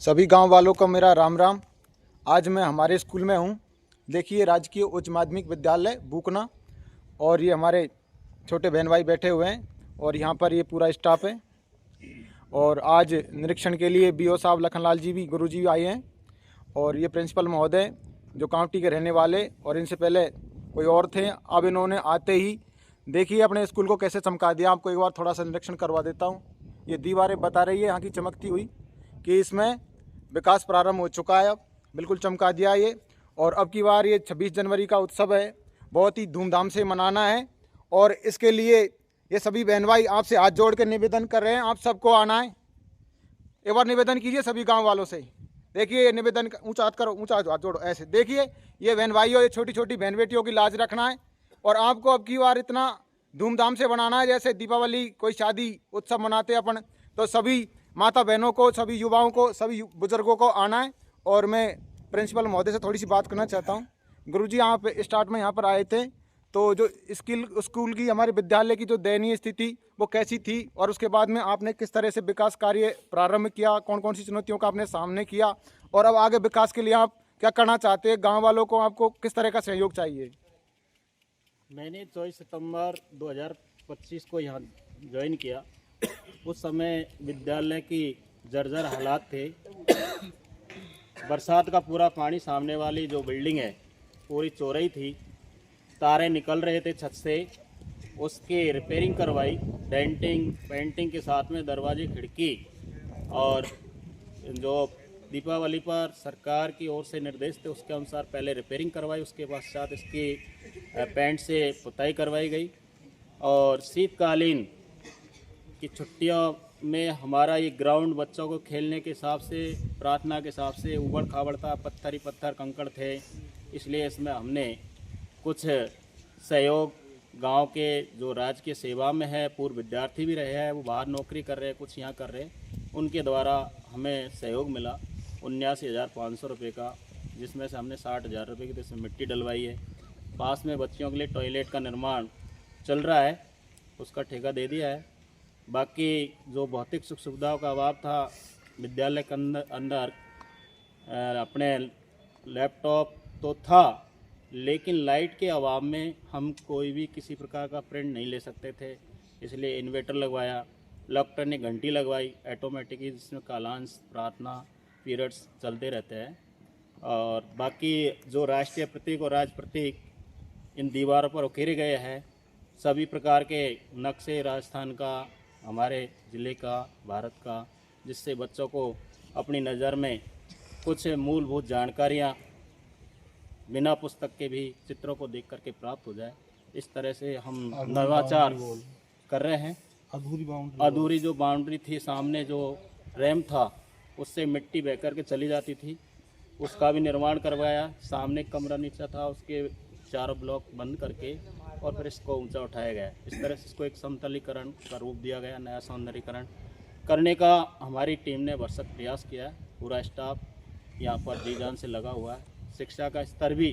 सभी गांव वालों को मेरा राम राम। आज मैं हमारे स्कूल में हूं। देखिए, राजकीय उच्च माध्यमिक विद्यालय बूकना, और ये हमारे छोटे बहन भाई बैठे हुए हैं और यहाँ पर ये पूरा स्टाफ है। और आज निरीक्षण के लिए बीओ साहब लखनलाल जी भी गुरुजी भी आए हैं, और ये प्रिंसिपल महोदय जो काउंटी के रहने वाले और इनसे पहले कोई और थे। अब इन्होंने आते ही देखिए अपने स्कूल को कैसे चमका दिया। आपको एक बार थोड़ा सा निरीक्षण करवा देता हूँ। ये दीवारें बता रही है यहाँ की चमकती हुई कि इसमें विकास प्रारंभ हो चुका है। अब बिल्कुल चमका दिया ये। और अब की बार ये 26 जनवरी का उत्सव है, बहुत ही धूमधाम से मनाना है। और इसके लिए ये सभी बहन भाई आपसे हाथ जोड़ के निवेदन कर रहे हैं, आप सबको आना है। एक बार निवेदन कीजिए सभी गांव वालों से। देखिए ये निवेदन, ऊंचा हाथ करो, ऊंचा हाथ जोड़ो ऐसे। देखिए ये बहन भाइयों, ये छोटी छोटी बहन बेटियों की लाज रखना है। और आपको अब की बार इतना धूमधाम से मनाना है जैसे दीपावली कोई शादी उत्सव मनाते अपन। तो सभी माता बहनों को, सभी युवाओं को, सभी बुजुर्गों को आना है। और मैं प्रिंसिपल महोदय से थोड़ी सी बात करना चाहता हूँ। गुरुजी यहाँ पे स्टार्ट में यहाँ पर आए थे, तो जो स्कूल की, हमारे विद्यालय की जो दयनीय स्थिति वो कैसी थी, और उसके बाद में आपने किस तरह से विकास कार्य प्रारंभ किया, कौन कौन सी चुनौतियों का आपने सामने किया, और अब आगे विकास के लिए आप क्या करना चाहते हैं, गाँव वालों को आपको किस तरह का सहयोग चाहिए। मैंने 24 सितंबर 2025 को यहाँ ज्वाइन किया। उस समय विद्यालय की जर्जर हालात थे। बरसात का पूरा पानी सामने वाली जो बिल्डिंग है पूरी चौरई थी, तारे निकल रहे थे छत से। उसकी रिपेयरिंग करवाई, डेंटिंग पेंटिंग के साथ में दरवाजे खिड़की, और जो दीपावली पर सरकार की ओर से निर्देश थे उसके अनुसार पहले रिपेयरिंग करवाई। उसके पश्चात इसकी पेंट से पुताई करवाई गई। और शीतकालीन की छुट्टियों में हमारा ये ग्राउंड बच्चों को खेलने के हिसाब से, प्रार्थना के हिसाब से उबड़ खाबड़ था, पत्थर ही पत्थर कंकड़ थे। इसलिए इसमें हमने कुछ सहयोग गांव के जो राजकीय सेवा में है, पूर्व विद्यार्थी भी रहे हैं, वो बाहर नौकरी कर रहे हैं, कुछ यहाँ कर रहे हैं, उनके द्वारा हमें सहयोग मिला 79,500 रुपये का, जिसमें से हमने 60,000 रुपये की तो इसमें मिट्टी डलवाई है। पास में बच्चियों के लिए टॉयलेट का निर्माण चल रहा है, उसका ठेका दे दिया है। बाकी जो भौतिक सुख सुविधाओं का अभाव था विद्यालय के अंदर अपने लैपटॉप तो था, लेकिन लाइट के अभाव में हम कोई भी किसी प्रकार का प्रिंट नहीं ले सकते थे। इसलिए इन्वर्टर लगवाया, इलेक्ट्रॉनिक घंटी लगवाई ऑटोमेटिक, जिसमें कालांश, प्रार्थना, पीरियड्स चलते रहते हैं। और बाकी जो राष्ट्रीय प्रतीक और राज्य प्रतीक इन दीवारों पर उकेरे गए हैं, सभी प्रकार के नक्शे राजस्थान का, हमारे ज़िले का, भारत का, जिससे बच्चों को अपनी नज़र में कुछ मूलभूत जानकारियाँ बिना पुस्तक के भी चित्रों को देख करके प्राप्त हो जाए। इस तरह से हम नवाचार कर रहे हैं। अधूरी जो बाउंड्री थी, सामने जो रैम था उससे मिट्टी बह कर के चली जाती थी, उसका भी निर्माण करवाया। सामने कमरा नीचा था, उसके चारों ब्लॉक बंद करके और फिर इसको ऊंचा उठाया गया। इस तरह से इसको एक समतलीकरण का रूप दिया गया, नया सौंदर्यीकरण करने का हमारी टीम ने भरसक प्रयास किया है। पूरा स्टाफ यहाँ पर जी जान से लगा हुआ है। शिक्षा का स्तर भी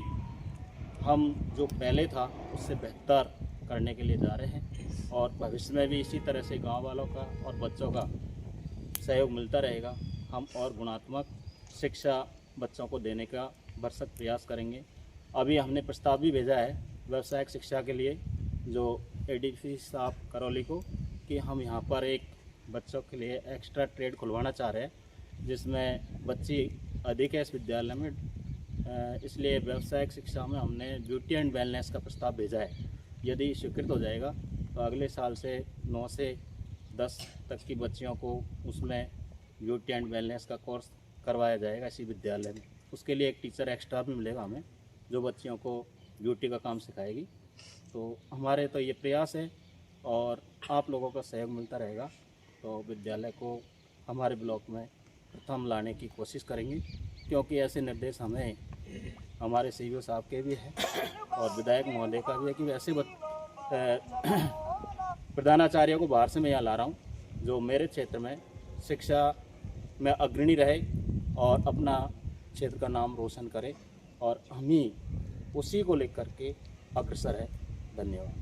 हम जो पहले था उससे बेहतर करने के लिए जा रहे हैं, और भविष्य में भी इसी तरह से गांव वालों का और बच्चों का सहयोग मिलता रहेगा। हम और गुणात्मक शिक्षा बच्चों को देने का भरसक प्रयास करेंगे। अभी हमने प्रस्ताव भी भेजा है व्यावसायिक शिक्षा के लिए, जो एडीसी साहब करौली को, कि हम यहाँ पर एक बच्चों के लिए एक्स्ट्रा ट्रेड खुलवाना चाह रहे हैं, जिसमें बच्ची अधिक है इस विद्यालय में। इसलिए व्यावसायिक शिक्षा में हमने ब्यूटी एंड वेलनेस का प्रस्ताव भेजा है। यदि स्वीकृत हो जाएगा तो अगले साल से 9 से 10 तक की बच्चियों को उसमें ब्यूटी एंड वेलनेस का कोर्स करवाया जाएगा इसी विद्यालय में। उसके लिए एक टीचर एक्स्ट्रा भी मिलेगा हमें, जो बच्चियों को ब्यूटी का काम सिखाएगी। तो हमारे तो ये प्रयास है, और आप लोगों का सहयोग मिलता रहेगा तो विद्यालय को हमारे ब्लॉक में प्रथम लाने की कोशिश करेंगे। क्योंकि ऐसे निर्देश हमें हमारे सीईओ साहब के भी है और विधायक महोदय का भी है कि वैसे प्रधानाचार्यों को बाहर से मैं यहाँ ला रहा हूँ, जो मेरे क्षेत्र में शिक्षा में अग्रणी रहे और अपना क्षेत्र का नाम रोशन करे, और हम ही उसी को लेकर के अग्रसर है। धन्यवाद।